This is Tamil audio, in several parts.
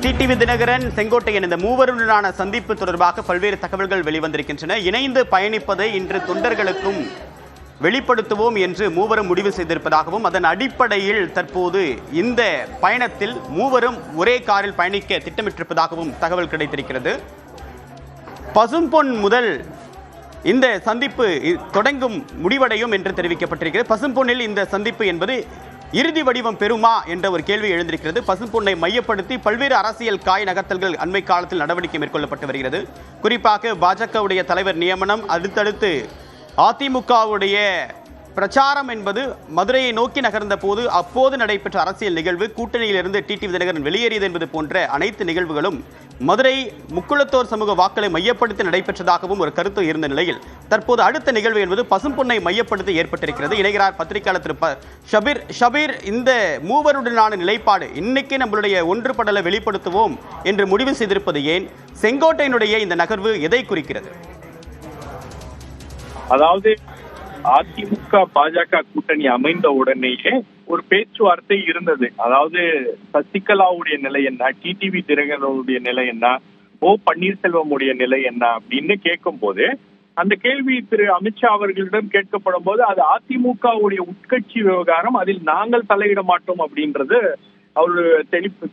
டிடிவி தினகரன், செங்கோட்டையன் இந்த மூவருடனான சந்திப்பு தொடர்பாக பல்வேறு தகவல்கள் வெளிவந்திருக்கின்றன. இணைந்து பயணிப்பதை இன்று தொண்டர்களுக்கும் வெளிப்படுத்துவோம் என்று மூவரும் முடிவு செய்திருப்பதாகவும், அதன் அடிப்படையில் தற்போது இந்த பயணத்தில் மூவரும் ஒரே காரில் பயணிக்க திட்டமிட்டிருப்பதாகவும் தகவல் கிடைத்திருக்கிறது. பசும்பொன் முதல் இந்த சந்திப்பு தொடங்கும் முடிவடையும் என்று தெரிவிக்கப்பட்டிருக்கிறது. பசும்பொன்னில் இந்த சந்திப்பு என்பது இறுதி வடிவம் பெறுமா என்ற ஒரு கேள்வி எழுந்திருக்கிறது. பசும்பொன்னை மையப்படுத்தி பல்வேறு அரசியல் காய் நகர்த்தல்கள் அண்மை காலத்தில் நடவடிக்கை மேற்கொள்ளப்பட்டு வருகிறது. குறிப்பாக பாஜகவுடைய தலைவர் நியமனம், அடுத்தடுத்து அதிமுகவுடைய பிரச்சாரம் என்பது மதுரையை நோக்கி நகர்ந்த போது அப்போது நடைபெற்ற அரசியல் நிகழ்வு, கூட்டணியிலிருந்து டிடிவி தினகரன் வெளியேறியது என்பது போன்ற அனைத்து நிகழ்வுகளும் மதுரை முக்குளத்தோர் சமூக வாக்களை மையப்படுத்தி நடைபெற்றதாகவும் ஒரு கருத்து இருந்த நிலையில் தற்போது அடுத்த நிகழ்வு என்பது பசும்பொன்னை மையப்படுத்தி ஏற்பட்டிருக்கிறது. இணைகிறார் பத்திரிகையாளர் திரு ஷபீர். இந்த மூவருடனான நிலைப்பாடு இன்னைக்கு நம்மளுடைய ஒன்றுபடலை வெளிப்படுத்துவோம் என்று முடிவு செய்திருப்பது ஏன்? செங்கோட்டையினுடைய இந்த நகர்வு எதை குறிக்கிறது? அதாவது அதிமுக பாஜக கூட்டணி அமைந்த உடனேயே ஒரு பேச்சுவார்த்தை இருந்தது. அதாவது சசிகலாவுடைய நிலை என்ன, டிடிவி தினகரனுடைய நிலை என்ன, ஓ பன்னீர்செல்வமுடைய நிலை என்ன அப்படின்னு கேட்கும் போது, அந்த கேள்வி திரு அமித்ஷா அவர்களிடம் கேட்கப்படும் போது அது அதிமுகவுடைய உட்கட்சி விவகாரம், அதில் நாங்கள் தலையிட மாட்டோம் அப்படின்றது அவரு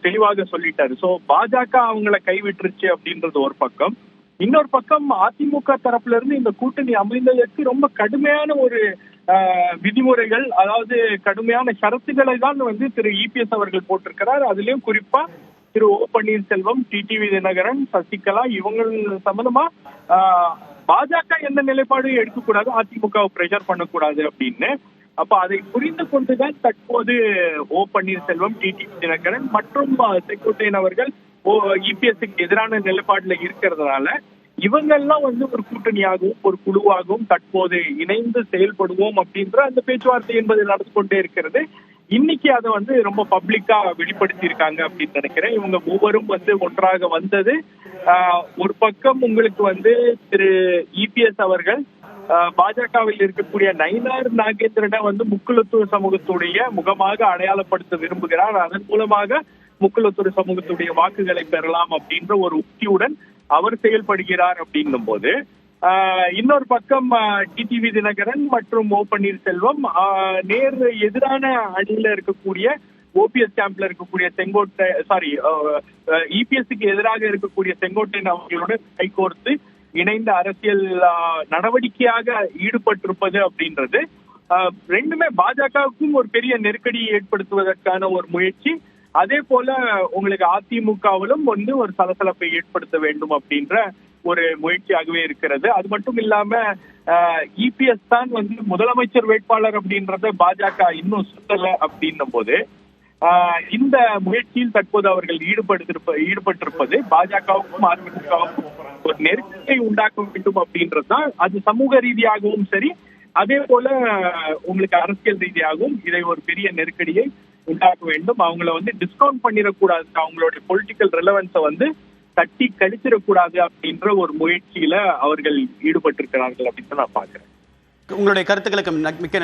தெளிவாக சொல்லிட்டாரு. சோ பாஜக அவங்களை கைவிட்டுருச்சு அப்படின்றது ஒரு பக்கம். இன்னொரு பக்கம் அதிமுக தரப்புல இருந்து இந்த கூட்டணி அமைந்ததற்கு ரொம்ப கடுமையான ஒரு விதிமுறைகள், அதாவது கடுமையான ஷரத்துக்களை தான் திரு இபிஎஸ் அவர்கள் போட்டிருக்கிறார். அதுலயும் குறிப்பா திரு ஓ பன்னீர்செல்வம், டிடிவி தினகரன், சசிகலா இவங்க சம்பந்தமா பாஜக எந்த நிலைப்பாடும் எடுக்கக்கூடாது, அதிமுகவை பிரஷர் பண்ணக்கூடாது அப்படின்னு. அப்ப அதை புரிந்து கொண்டுதான் தற்போது ஓ பன்னீர்செல்வம், டிடிவி தினகரன் மற்றும் செங்கோட்டையன் அவர்கள் இபிஎஸ்க்கு எதிரான நிலைப்பாடுல இருக்கிறதுனால இவங்கெல்லாம் ஒரு கூட்டணியாகவும் ஒரு குழுவாகவும் தற்போது இணைந்து செயல்படுவோம் அப்படின்ற அந்த பேச்சுவார்த்தை என்பது நடந்து கொண்டே இருக்கிறது. இன்னைக்கு அதை ரொம்ப பப்ளிக்கா வெளிப்படுத்தி இருக்காங்க அப்படின்னு நினைக்கிறேன். இவங்க மூவரும் ஒன்றாக வந்தது, ஒரு பக்கம் உங்களுக்கு திரு இபிஎஸ் அவர்கள் பாஜகவில் இருக்கக்கூடிய நயினார் நாகேந்திரனை முக்குளத்தூர் சமூகத்துடைய முகமாக அடையாளப்படுத்த விரும்புகிறார். அதன் மூலமாக முக்குளத்தூர் சமூகத்துடைய வாக்குகளை பெறலாம் அப்படின்ற ஒரு உத்தியுடன் அவர் செயல்படுகிறார் அப்படின்னும் போது, இன்னொரு பக்கம் டிடிவி தினகரன் மற்றும் ஓ பன்னீர்செல்வம் நேர் எதிரான அணியில இருக்கக்கூடிய ஓபிஎஸ் கேம்ப்ல இருக்கக்கூடிய இபிஎஸ்க்கு எதிராக இருக்கக்கூடிய செங்கோட்டையன் அவர்களோட கைகோர்த்து இணைந்த அரசியல் நடவடிக்கையாக ஈடுபட்டிருப்பது அப்படின்றது ரெண்டுமே பாஜகவுக்கும் ஒரு பெரிய நெருக்கடியை ஏற்படுத்துவதற்கான ஒரு முயற்சி. அதே போல உங்களுக்கு அதிமுகவிலும் ஒரு சலசலப்பை ஏற்படுத்த வேண்டும் அப்படின்ற ஒரு முயற்சியாகவே இருக்கிறது. அது மட்டும் இல்லாம இபிஎஸ் தான் முதலமைச்சர் வேட்பாளர் அப்படின்றத பாஜக இன்னும் சுத்தல அப்படின்னும் போது, இந்த முயற்சியில் தற்போது அவர்கள் ஈடுபட்டிருப்பது பாஜகவுக்கும் அதிமுகவுக்கும் ஒரு நெருக்கடியை உண்டாக்க வேண்டும் அப்படின்றதுதான். அது சமூக ரீதியாகவும் சரி, அதே போல உங்களுக்கு அரசியல் ரீதியாகவும் இதை ஒரு பெரிய நெருக்கடியை உண்டாக்க வேண்டும். அவங்கள டிஸ்கவுண்ட் பண்ணிடக்கூடாது, அவங்களுடைய பொலிட்டிக்கல் ரெலவன்ஸை தட்டி கழிச்சிடக்கூடாது அப்படின்ற ஒரு முயற்சியில அவர்கள் ஈடுபட்டிருக்கிறார்கள் அப்படின்னு நான் பாக்குறேன். உங்களுடைய கருத்துக்களுக்கு மிக்க நன்றி.